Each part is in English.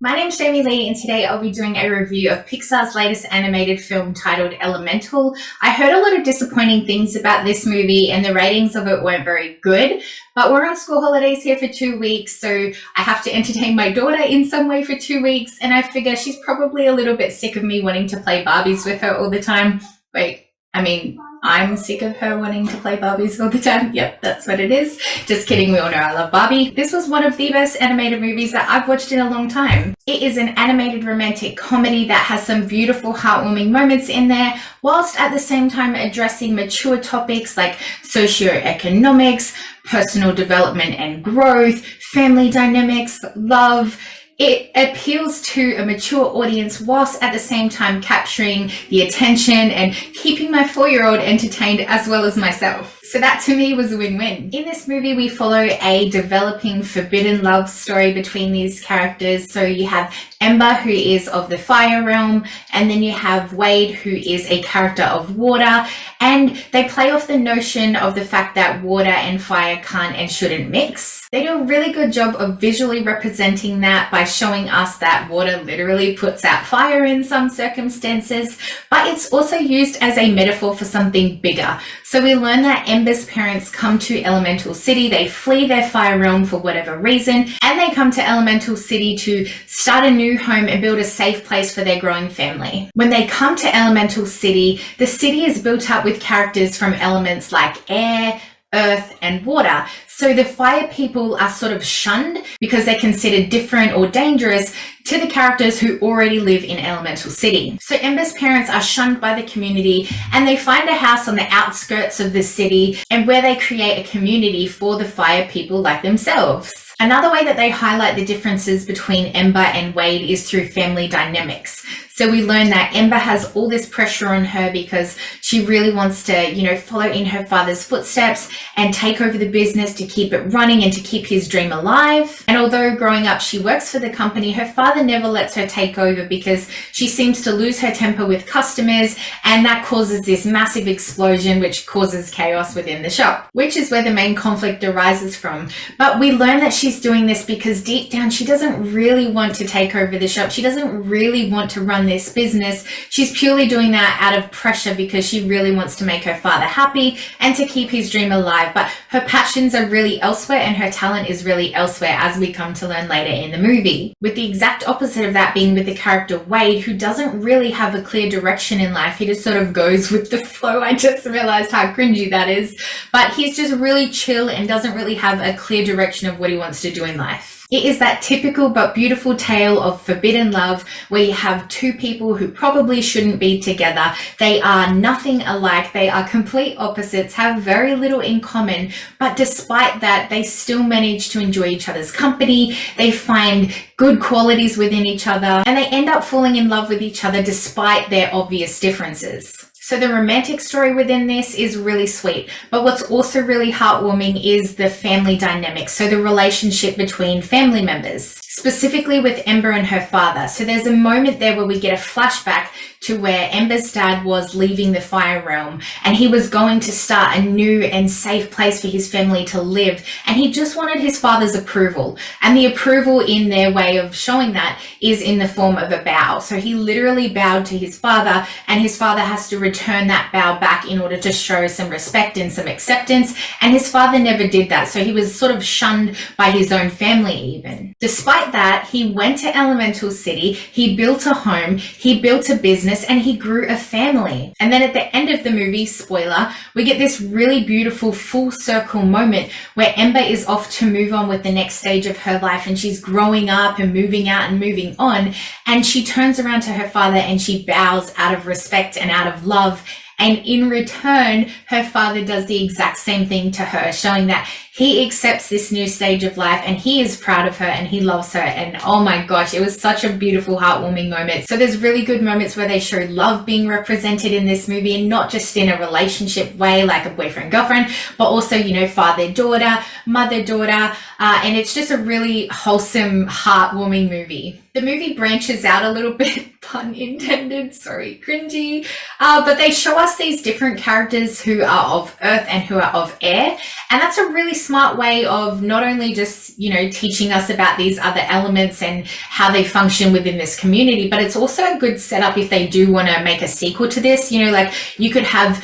My name's Jamie Lee, and today I'll be doing a review of Pixar's latest animated film titled Elemental. I heard a lot of disappointing things about this movie and the ratings of it weren't very good, but we're on school holidays here for 2 weeks, so I have to entertain my daughter in some way for 2 weeks, and I figure she's probably a little bit sick of me wanting to play Barbies with her all the time. I'm sick of her wanting to play Barbies all the time. Yep, that's what it is. Just kidding, we all know I love Barbie. This was one of the best animated movies that I've watched in a long time. It is an animated romantic comedy that has some beautiful, heartwarming moments in there, whilst at the same time addressing mature topics like socioeconomics, personal development and growth, family dynamics, love. It appeals to a mature audience whilst at the same time capturing the attention and keeping my 4-year-old entertained as well as myself. So that to me was a win-win. In this movie, we follow a developing forbidden love story between these characters. So you have Ember, who is of the fire realm, and then you have Wade, who is a character of water, and they play off the notion of the fact that water and fire can't and shouldn't mix. They do a really good job of visually representing that by showing us that water literally puts out fire in some circumstances, but it's also used as a metaphor for something bigger. So we learn that Ember's parents come to Elemental City, they flee their fire realm for whatever reason, and they come to Elemental City to start a new home and build a safe place for their growing family. When they come to Elemental City, the city is built up with characters from elements like air, earth, and water. So the fire people are sort of shunned because they're considered different or dangerous to the characters who already live in Elemental City. So Ember's parents are shunned by the community and they find a house on the outskirts of the city and where they create a community for the fire people like themselves. Another way that they highlight the differences between Ember and Wade is through family dynamics. So we learn that Ember has all this pressure on her because she really wants to, follow in her father's footsteps and take over the business to keep it running and to keep his dream alive. And although growing up she works for the company, her father never lets her take over because she seems to lose her temper with customers, and that causes this massive explosion which causes chaos within the shop, which is where the main conflict arises from. But we learn that she's doing this because deep down she doesn't really want to take over the shop. She doesn't really want to run this business. She's purely doing that out of pressure because she really wants to make her father happy and to keep his dream alive. But her passions are really elsewhere and her talent is really elsewhere, as we come to learn later in the movie. With the exact opposite of that being with the character Wade, who doesn't really have a clear direction in life. He just sort of goes with the flow. I just realized how cringy that is. But he's just really chill and doesn't really have a clear direction of what he wants to do in life. It is that typical but beautiful tale of forbidden love where you have two people who probably shouldn't be together. They are nothing alike. They are complete opposites, have very little in common, but despite that, they still manage to enjoy each other's company. They find good qualities within each other, and they end up falling in love with each other despite their obvious differences. So the romantic story within this is really sweet, but what's also really heartwarming is the family dynamics, so the relationship between family members, specifically with Ember and her father. So there's a moment there where we get a flashback to where Ember's dad was leaving the fire realm and he was going to start a new and safe place for his family to live, and he just wanted his father's approval, and the approval in their way of showing that is in the form of a bow. So he literally bowed to his father, and his father has to return that bow back in order to show some respect and some acceptance, and his father never did that, so he was sort of shunned by his own family even. Despite that, he went to Elemental City, he built a home, he built a business, and he grew a family. And then at the end of the movie, spoiler, we get this really beautiful full circle moment where Ember is off to move on with the next stage of her life, and she's growing up and moving out and moving on, and she turns around to her father and she bows out of respect and out of love. And in return, her father does the exact same thing to her, showing that he accepts this new stage of life and he is proud of her and he loves her. And oh my gosh, it was such a beautiful, heartwarming moment. So there's really good moments where they show love being represented in this movie, and not just in a relationship way like a boyfriend-girlfriend, but also, father-daughter, mother-daughter, and it's just a really wholesome, heartwarming movie. The movie branches out a little bit, pun intended, sorry, cringy, but they show us these different characters who are of earth and who are of air, and that's a really smart way of not only just, you know, teaching us about these other elements and how they function within this community, but it's also a good setup if they do want to make a sequel to this. You know, like you could have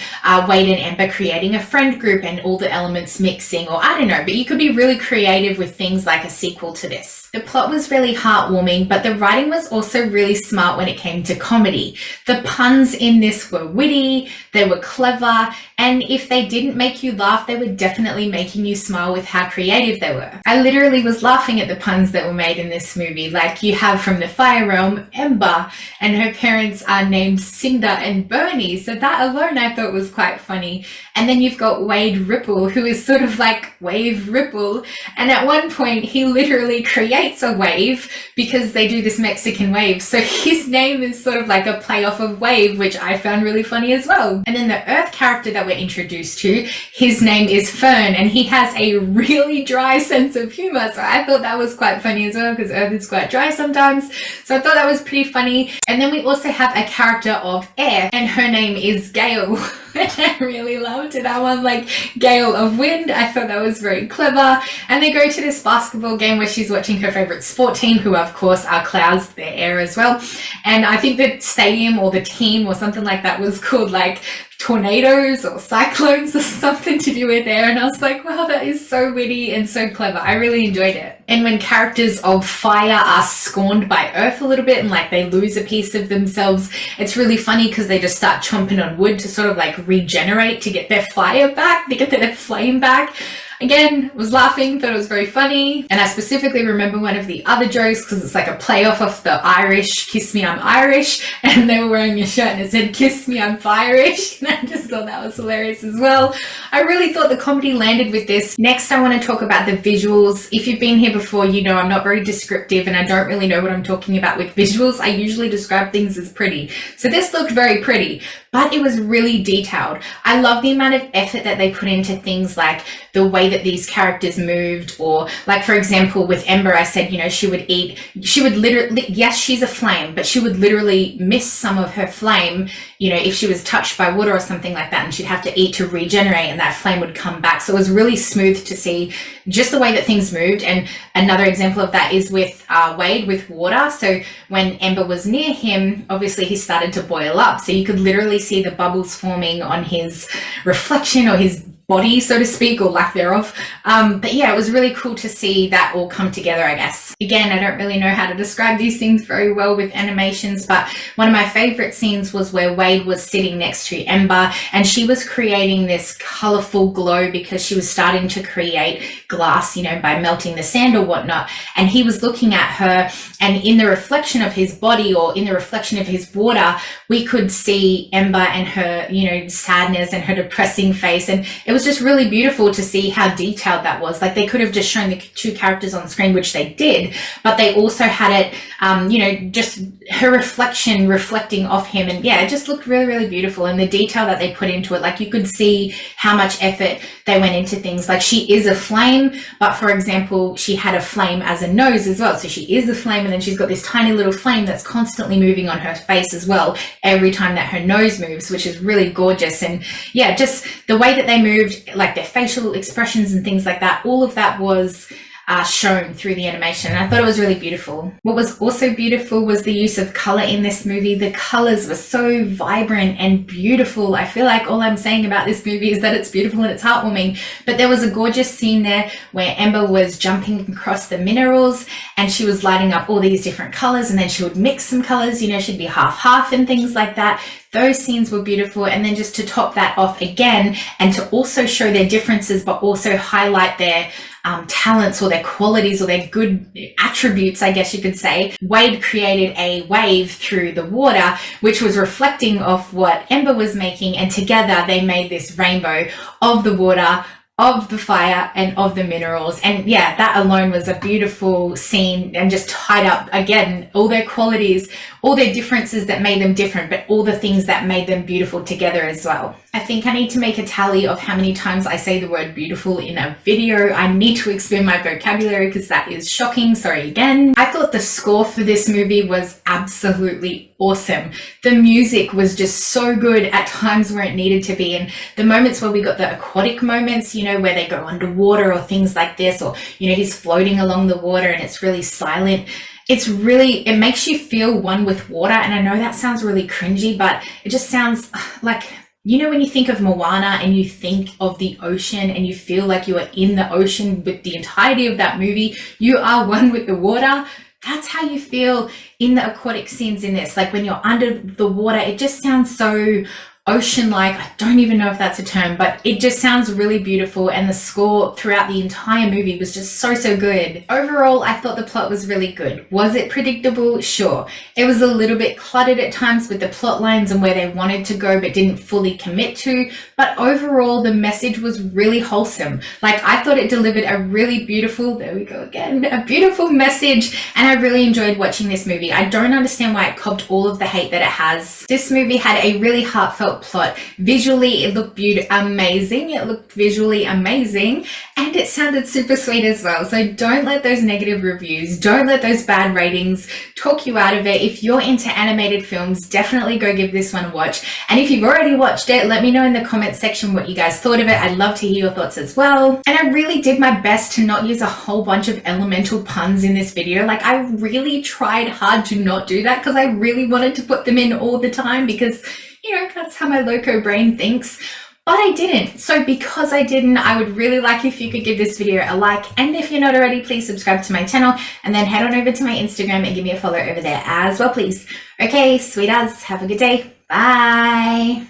Wade and Ember creating a friend group and all the elements mixing, or I don't know, but you could be really creative with things like a sequel to this. The plot was really heartwarming, but the writing was also really smart when it came to comedy. The puns in this were witty, they were clever, and if they didn't make you laugh, they were definitely making you smile with how creative they were. I literally was laughing at the puns that were made in this movie. Like you have from the Fire Realm, Ember, and her parents are named Cinder and Bernie, so that alone I thought was quite funny. And then you've got Wade Ripple, who is sort of like Wave Ripple, and at one point he literally creates a wave because they do this Mexican wave, so his name is sort of like a play off of Wave, which I found really funny as well. And then the Earth character that we're introduced to, his name is Fern, and he has a really dry sense of humor, so I thought that was quite funny as well because Earth is quite dry sometimes, so I thought that was pretty funny. And then we also have a character of air, and her name is Gale. I really loved that one, like Gale of Wind. I thought that was very clever. And they go to this basketball game where she's watching her favorite sport team, who of course are clouds, they're air as well. And I think the stadium or the team or something like that was called like tornadoes or cyclones or something to do with air, and I was like, wow, that is so witty and so clever. I really enjoyed it. And when characters of fire are scorned by earth a little bit and like they lose a piece of themselves, it's really funny because they just start chomping on wood to sort of like regenerate, to get their fire back, to get their flame back. Again, was laughing, thought it was very funny. And I specifically remember one of the other jokes because it's like a play off of the Irish, kiss me, I'm Irish. And they were wearing a shirt and it said, kiss me, I'm Fire-ish. And I just thought that was hilarious as well. I really thought the comedy landed with this. Next, I want to talk about the visuals. If you've been here before, you know I'm not very descriptive and I don't really know what I'm talking about with visuals. I usually describe things as pretty. So this looked very pretty, but it was really detailed. I love the amount of effort that they put into things like the way that these characters moved, or like, for example, with Ember, I said, you know, she would literally, yes, she's a flame, but she would literally miss some of her flame, you know, if she was touched by water or something like that, and she'd have to eat to regenerate and that flame would come back. So it was really smooth to see just the way that things moved. And another example of that is with Wade with water. So when Ember was near him, obviously he started to boil up. So you could literally see the bubbles forming on his reflection or his body, so to speak, or lack thereof. But yeah, it was really cool to see that all come together, I guess. Again, I don't really know how to describe these things very well with animations, but one of my favorite scenes was where Wade was sitting next to Ember and she was creating this colorful glow because she was starting to create glass, you know, by melting the sand or whatnot. And he was looking at her, and in the reflection of his body or in the reflection of his water, we could see Ember and her, you know, sadness and her depressing face. And it was just really beautiful to see how detailed that was. Like they could have just shown the two characters on screen, which they did, but they also had it, you know, just her reflection reflecting off him. And yeah, it just looked really, really beautiful. And the detail that they put into it, like you could see how much effort they went into things. Like she is a flame, but for example, she had a flame as a nose as well. So she is a flame, and then she's got this tiny little flame that's constantly moving on her face as well every time that her nose moves, which is really gorgeous. And yeah, just the way that they moved, like their facial expressions and things like that, all of that was shown through the animation, and I thought it was really beautiful. What was also beautiful was the use of color in this movie. The colors were so vibrant and beautiful. I feel like all I'm saying about this movie is that it's beautiful and it's heartwarming, but there was a gorgeous scene there where Ember was jumping across the minerals and she was lighting up all these different colors, and then she would mix some colors, you know, she'd be half and things like that. Those scenes were beautiful. And then just to top that off again, and to also show their differences, but also highlight their talents or their qualities or their good attributes, I guess you could say, Wade created a wave through the water, which was reflecting off what Ember was making. And together they made this rainbow of the water, of the fire, and of the minerals. And yeah, that alone was a beautiful scene, and just tied up again all their qualities, all their differences that made them different, but all the things that made them beautiful together as well. I think I need to make a tally of how many times I say the word beautiful in a video. I need to expand my vocabulary because that is shocking. Sorry again. I thought the score for this movie was absolutely awesome. The music was just so good at times where it needed to be, and the moments where we got the aquatic moments, you know, where they go underwater or things like this, or, you know, he's floating along the water and it's really silent. It makes you feel one with water. And I know that sounds really cringy, but it just sounds like, you know, when you think of Moana and you think of the ocean and you feel like you are in the ocean with the entirety of that movie, you are one with the water. That's how you feel in the aquatic scenes in this. Like when you're under the water, it just sounds so ocean-like. I don't even know if that's a term, but it just sounds really beautiful, and the score throughout the entire movie was just so good. Overall, I thought the plot was really good. Was it predictable? Sure. It was a little bit cluttered at times with the plot lines and where they wanted to go but didn't fully commit to, but overall the message was really wholesome. Like, I thought it delivered a really beautiful, there we go again, a beautiful message, and I really enjoyed watching this movie. I don't understand why it copped all of the hate that it has. This movie had a really heartfelt plot. Visually, it looked amazing. It looked visually amazing, and it sounded super sweet as well. So don't let those negative reviews, don't let those bad ratings talk you out of it. If you're into animated films, definitely go give this one a watch. And if you've already watched it, let me know in the comment section what you guys thought of it. I'd love to hear your thoughts as well. And I really did my best to not use a whole bunch of elemental puns in this video. Like, I really tried hard to not do that because I really wanted to put them in all the time because, you know, that's how my loco brain thinks, but I didn't. So because I didn't, I would really like if you could give this video a like, and if you're not already, please subscribe to my channel, and then head on over to my Instagram and give me a follow over there as well, please. Okay, sweethearts, have a good day. Bye.